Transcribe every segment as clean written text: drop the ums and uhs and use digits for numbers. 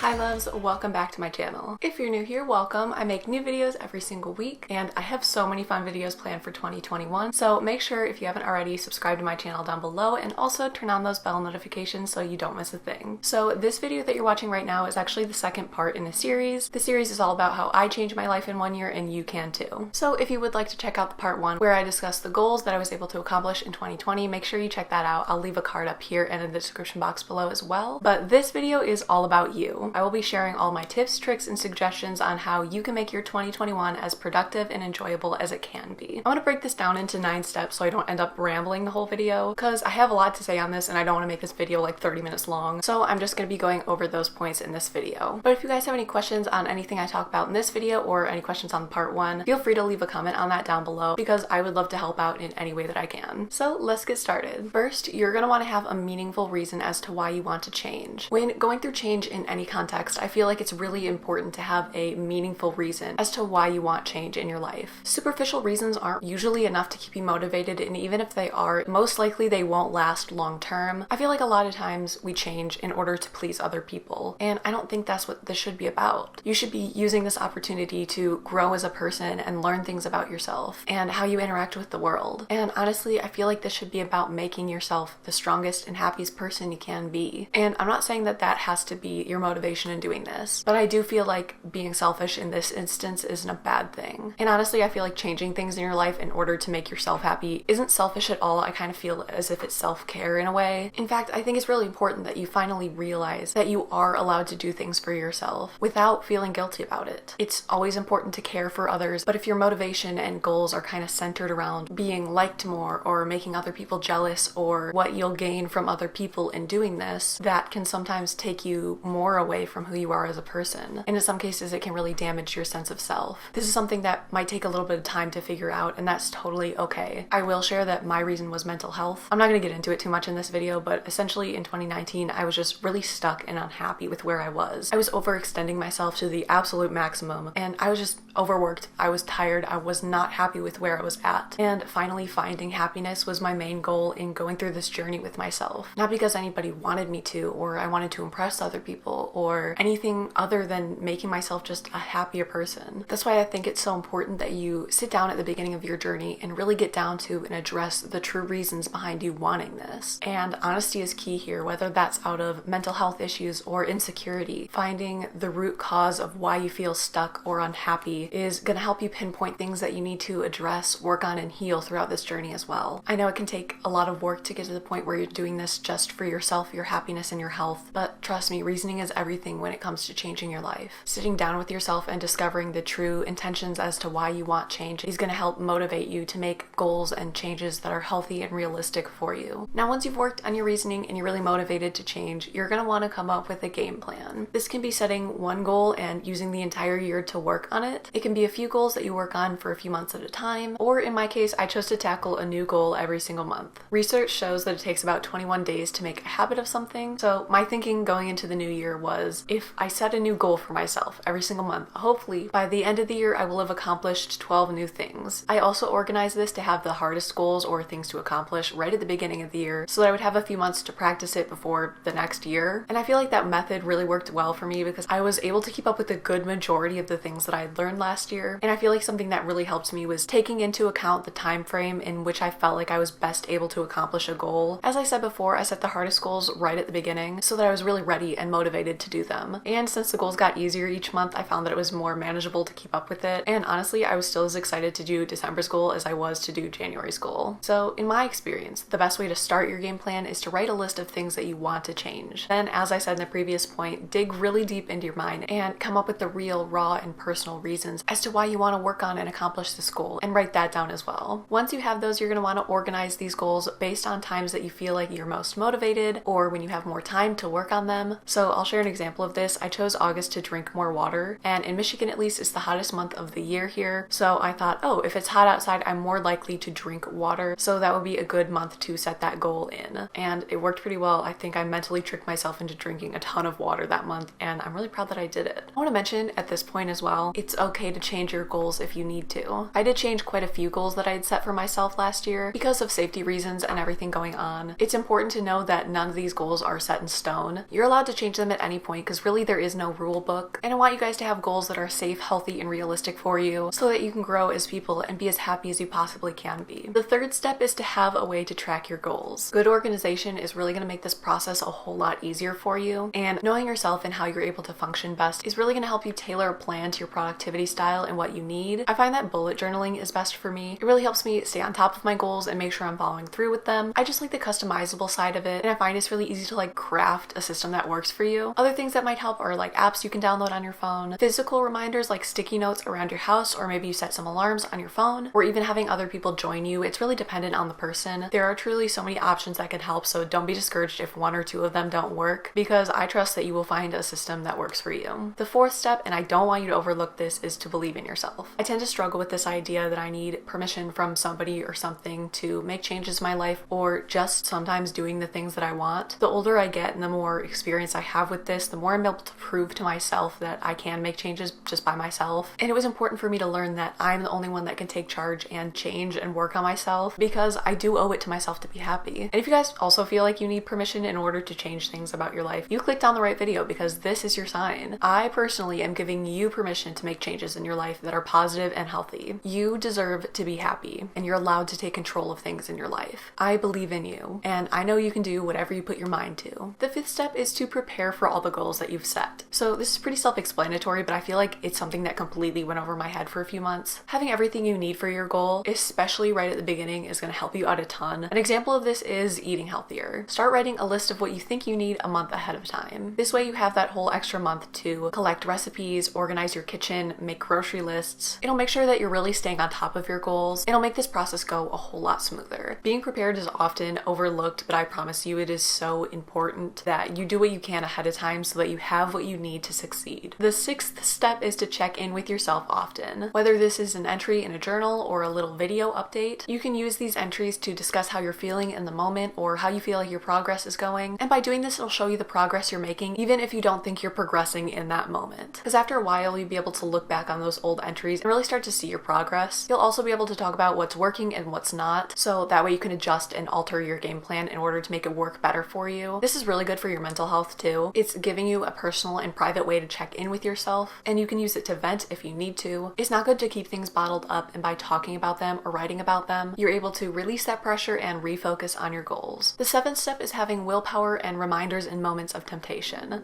Hi loves, welcome back to my channel. If you're new here, welcome. I make new videos every single week and I have so many fun videos planned for 2021, so make sure if you haven't already, subscribe to my channel down below and also turn on those bell notifications so you don't miss a thing. So this video that you're watching right now is actually the second part in a series. The series is all about how I changed my life in 1 year and you can too. So if you would like to check out the part 1 where I discuss the goals that I was able to accomplish in 2020, make sure you check that out. I'll leave a card up here and in the description box below as well. But this video is all about you. I will be sharing all my tips, tricks, and suggestions on how you can make your 2021 as productive and enjoyable as it can be. I want to break this down into 9 steps so I don't end up rambling the whole video because I have a lot to say on this and I don't want to make this video like 30 minutes long. So I'm just going to be going over those points in this video. But if you guys have any questions on anything I talk about in this video or any questions on part 1, feel free to leave a comment on that down below because I would love to help out in any way that I can. So let's get started. First, you're going to want to have a meaningful reason as to why you want to change. When going through change in any context, I feel like it's really important to have a meaningful reason as to why you want change in your life. Superficial reasons aren't usually enough to keep you motivated, and even if they are, most likely they won't last long term. I feel like a lot of times we change in order to please other people, and I don't think that's what this should be about. You should be using this opportunity to grow as a person and learn things about yourself and how you interact with the world. And honestly, I feel like this should be about making yourself the strongest and happiest person you can be. And I'm not saying that that has to be your motivation in doing this, but I do feel like being selfish in this instance isn't a bad thing. And honestly, I feel like changing things in your life in order to make yourself happy isn't selfish at all. I kind of feel as if it's self-care in a way. In fact, I think it's really important that you finally realize that you are allowed to do things for yourself without feeling guilty about it. It's always important to care for others, but if your motivation and goals are kind of centered around being liked more or making other people jealous or what you'll gain from other people in doing this, that can sometimes take you more away from who you are as a person. And in some cases, it can really damage your sense of self. This is something that might take a little bit of time to figure out, and that's totally okay. I will share that my reason was mental health. I'm not going to get into it too much in this video, but essentially in 2019, I was just really stuck and unhappy with where I was. I was overextending myself to the absolute maximum, and I was just overworked. I was tired. I was not happy with where I was at. And finally finding happiness was my main goal in going through this journey with myself. Not because anybody wanted me to, or I wanted to impress other people, or anything other than making myself just a happier person. That's why I think it's so important that you sit down at the beginning of your journey and really get down to and address the true reasons behind you wanting this. And honesty is key here, whether that's out of mental health issues or insecurity. Finding the root cause of why you feel stuck or unhappy is going to help you pinpoint things that you need to address, work on, and heal throughout this journey as well. I know it can take a lot of work to get to the point where you're doing this just for yourself, your happiness, and your health, but trust me, reasoning is everything when it comes to changing your life. Sitting down with yourself and discovering the true intentions as to why you want change is going to help motivate you to make goals and changes that are healthy and realistic for you. Now, once you've worked on your reasoning and you're really motivated to change, you're going to want to come up with a game plan. This can be setting one goal and using the entire year to work on it. It can be a few goals that you work on for a few months at a time, or in my case, I chose to tackle a new goal every single month. Research shows that it takes about 21 days to make a habit of something, so my thinking going into the new year was, if I set a new goal for myself every single month, hopefully by the end of the year I will have accomplished 12 new things. I also organized this to have the hardest goals or things to accomplish right at the beginning of the year so that I would have a few months to practice it before the next year. And I feel like that method really worked well for me because I was able to keep up with a good majority of the things that I had learned last year. And I feel like something that really helped me was taking into account the time frame in which I felt like I was best able to accomplish a goal. As I said before, I set the hardest goals right at the beginning so that I was really ready and motivated to do them. And since the goals got easier each month, I found that it was more manageable to keep up with it. And honestly, I was still as excited to do December's goal as I was to do January's goal. So in my experience, the best way to start your game plan is to write a list of things that you want to change. Then, as I said in the previous point, dig really deep into your mind and come up with the real, raw, and personal reasons as to why you want to work on and accomplish this goal, and write that down as well. Once you have those, you're going to want to organize these goals based on times that you feel like you're most motivated or when you have more time to work on them. So I'll share an example of this. I chose August to drink more water, and in Michigan at least, it's the hottest month of the year here. So I thought, oh, if it's hot outside, I'm more likely to drink water. So that would be a good month to set that goal in. And it worked pretty well. I think I mentally tricked myself into drinking a ton of water that month, and I'm really proud that I did it. I want to mention at this point as well, it's okay to change your goals if you need to. I did change quite a few goals that I had set for myself last year because of safety reasons and everything going on. It's important to know that none of these goals are set in stone. You're allowed to change them at any point point because really there is no rule book. And I want you guys to have goals that are safe, healthy, and realistic for you so that you can grow as people and be as happy as you possibly can be. The third step is to have a way to track your goals. Good organization is really going to make this process a whole lot easier for you, and knowing yourself and how you're able to function best is really going to help you tailor a plan to your productivity style and what you need. I find that bullet journaling is best for me. It really helps me stay on top of my goals and make sure I'm following through with them. I just like the customizable side of it, and I find it's really easy to like craft a system that works for you. Other things that might help are like apps you can download on your phone, physical reminders like sticky notes around your house, or maybe you set some alarms on your phone, or even having other people join you. It's really dependent on the person. There are truly so many options that can help, so don't be discouraged if one or two of them don't work, because I trust that you will find a system that works for you. The fourth step, and I don't want you to overlook this, is to believe in yourself. I tend to struggle with this idea that I need permission from somebody or something to make changes in my life, or just sometimes doing the things that I want. The older I get and the more experience I have with this, the more I'm able to prove to myself that I can make changes just by myself. And it was important for me to learn that I'm the only one that can take charge and change and work on myself, because I do owe it to myself to be happy. And if you guys also feel like you need permission in order to change things about your life, you clicked on the right video, because this is your sign. I personally am giving you permission to make changes in your life that are positive and healthy. You deserve to be happy, and you're allowed to take control of things in your life. I believe in you, and I know you can do whatever you put your mind to. The fifth step is to prepare for all the goals that you've set. So this is pretty self-explanatory, but I feel like it's something that completely went over my head for a few months. Having everything you need for your goal, especially right at the beginning, is going to help you out a ton. An example of this is eating healthier. Start writing a list of what you think you need a month ahead of time. This way you have that whole extra month to collect recipes, organize your kitchen, make grocery lists. It'll make sure that you're really staying on top of your goals. It'll make this process go a whole lot smoother. Being prepared is often overlooked, but I promise you it is so important that you do what you can ahead of time so that you have what you need to succeed. The sixth step is to check in with yourself often. Whether this is an entry in a journal or a little video update, you can use these entries to discuss how you're feeling in the moment or how you feel like your progress is going. And by doing this, it'll show you the progress you're making, even if you don't think you're progressing in that moment. Because after a while, you'll be able to look back on those old entries and really start to see your progress. You'll also be able to talk about what's working and what's not, so that way you can adjust and alter your game plan in order to make it work better for you. This is really good for your mental health too. It's giving you a personal and private way to check in with yourself, and you can use it to vent if you need to. It's not good to keep things bottled up, and by talking about them or writing about them, you're able to release that pressure and refocus on your goals. The seventh step is having willpower and reminders in moments of temptation.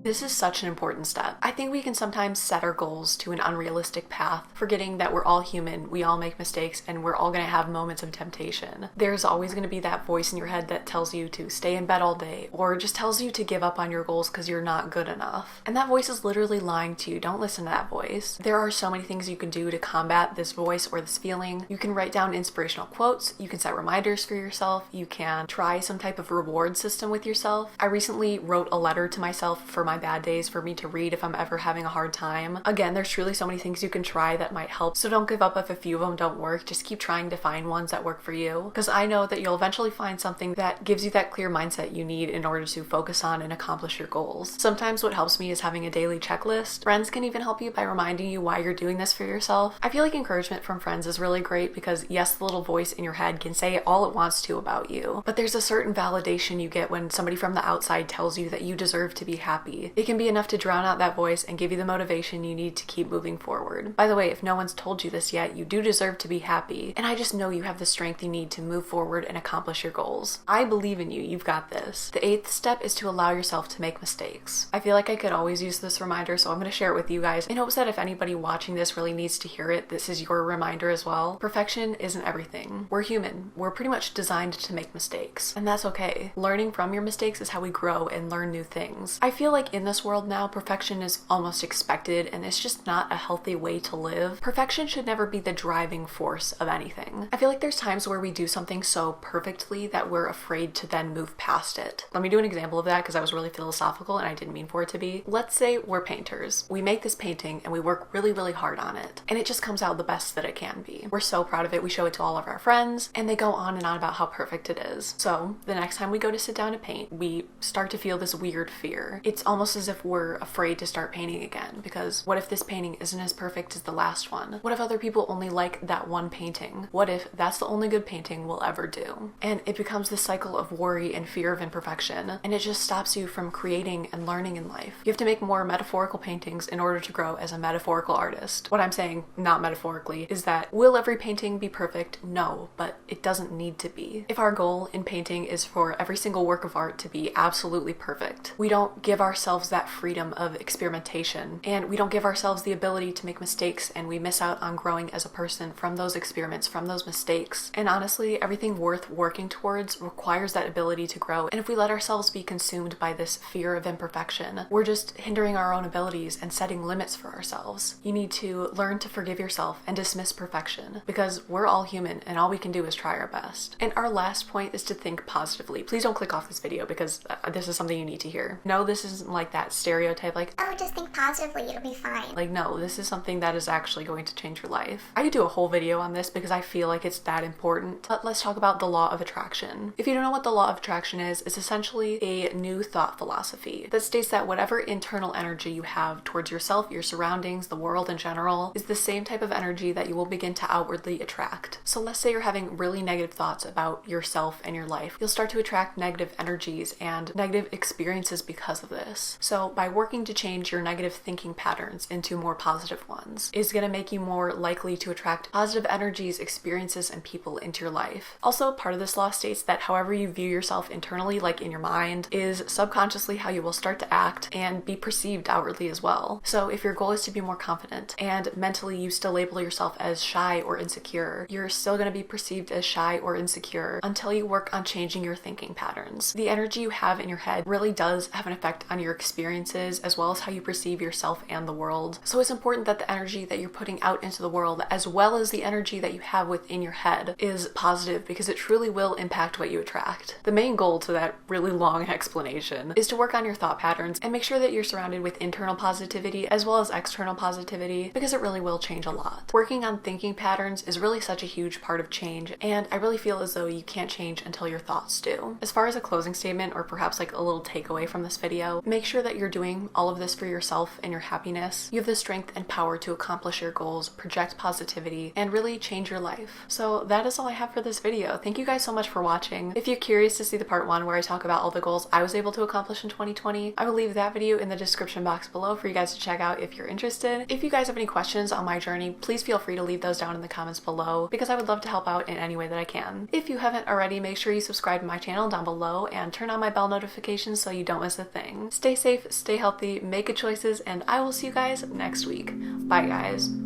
This is such an important step. I think we can sometimes set our goals to an unrealistic path, forgetting that we're all human, we all make mistakes, and we're all gonna have moments of temptation. There's always gonna be that voice in your head that tells you to stay in bed all day, or just tells you to give up on your goals because you're not good enough. And that voice is literally lying to you. Don't listen to that voice. There are so many things you can do to combat this voice or this feeling. You can write down inspirational quotes, you can set reminders for yourself, you can try some type of reward system with yourself. I recently wrote a letter to myself for my bad days for me to read if I'm ever having a hard time. Again, there's truly so many things you can try that might help, so don't give up if a few of them don't work. Just keep trying to find ones that work for you, because I know that you'll eventually find something that gives you that clear mindset you need in order to focus on and accomplish your goals. Sometimes what helps me is having a daily checklist. Friends can even help you by reminding you why you're doing this for yourself. I feel like encouragement from friends is really great, because yes, the little voice in your head can say all it wants to about you, but there's a certain validation you get when somebody from the outside tells you that you deserve to be happy. It can be enough to drown out that voice and give you the motivation you need to keep moving forward. By the way, if no one's told you this yet, you do deserve to be happy, and I just know you have the strength you need to move forward and accomplish your goals. I believe in you. You've got this. The eighth step is to allow yourself to make mistakes. I feel like I could always use this reminder, so I'm going to share it with you guys in hopes that if anybody watching this really needs to hear it, this is your reminder as well. Perfection isn't everything. We're human. We're pretty much designed to make mistakes, and that's okay. Learning from your mistakes is how we grow and learn new things. I feel like in this world now, perfection is almost expected, and it's just not a healthy way to live. Perfection should never be the driving force of anything. I feel like there's times where we do something so perfectly that we're afraid to then move past it. Let me do an example of that, because I was really philosophical and I didn't mean for it to be. Let's say we're painters. We make this painting and we work really, really hard on it, and it just comes out the best that it can be. We're so proud of it. We show it to all of our friends, and they go on and on about how perfect it is. So the next time we go to sit down to paint, we start to feel this weird fear. It's almost almost as if we're afraid to start painting again, because what if this painting isn't as perfect as the last one? What if other people only like that one painting? What if that's the only good painting we'll ever do? And it becomes this cycle of worry and fear of imperfection, and it just stops you from creating and learning in life. You have to make more metaphorical paintings in order to grow as a metaphorical artist. What I'm saying, not metaphorically, is that will every painting be perfect? No, but it doesn't need to be. If our goal in painting is for every single work of art to be absolutely perfect, we don't give ourselves that freedom of experimentation, and we don't give ourselves the ability to make mistakes, and we miss out on growing as a person from those experiments, from those mistakes. And honestly, everything worth working towards requires that ability to grow, and if we let ourselves be consumed by this fear of imperfection, we're just hindering our own abilities and setting limits for ourselves. You need to learn to forgive yourself and dismiss perfection, because we're all human and all we can do is try our best. And our last point is to think positively. Please don't click off this video because this is something you need to hear. No, this isn't like that stereotype like, oh, just think positively, it'll be fine. Like, no, this is something that is actually going to change your life. I could do a whole video on this because I feel like it's that important. But let's talk about the law of attraction. If you don't know what the law of attraction is, it's essentially a new thought philosophy that states that whatever internal energy you have towards yourself, your surroundings, the world in general, is the same type of energy that you will begin to outwardly attract. So let's say you're having really negative thoughts about yourself and your life. You'll start to attract negative energies and negative experiences because of this. So by working to change your negative thinking patterns into more positive ones is going to make you more likely to attract positive energies, experiences, and people into your life. Also, part of this law states that however you view yourself internally, like in your mind, is subconsciously how you will start to act and be perceived outwardly as well. So if your goal is to be more confident and mentally you still label yourself as shy or insecure, you're still going to be perceived as shy or insecure until you work on changing your thinking patterns. The energy you have in your head really does have an effect on your experiences as well as how you perceive yourself and the world. So it's important that the energy that you're putting out into the world, as well as the energy that you have within your head, is positive, because it truly will impact what you attract. The main goal to that really long explanation is to work on your thought patterns and make sure that you're surrounded with internal positivity as well as external positivity, because it really will change a lot. Working on thinking patterns is really such a huge part of change, and I really feel as though you can't change until your thoughts do. As far as a closing statement, or perhaps like a little takeaway from this video, make sure that you're doing all of this for yourself and your happiness. You have the strength and power to accomplish your goals, project positivity, and really change your life. So that is all I have for this video. Thank you guys so much for watching. If you're curious to see the part 1 where I talk about all the goals I was able to accomplish in 2020, I will leave that video in the description box below for you guys to check out if you're interested. If you guys have any questions on my journey, please feel free to leave those down in the comments below, because I would love to help out in any way that I can. If you haven't already, make sure you subscribe to my channel down below and turn on my bell notifications so you don't miss a thing. Stay safe, stay healthy, make good choices, and I will see you guys next week. Bye guys.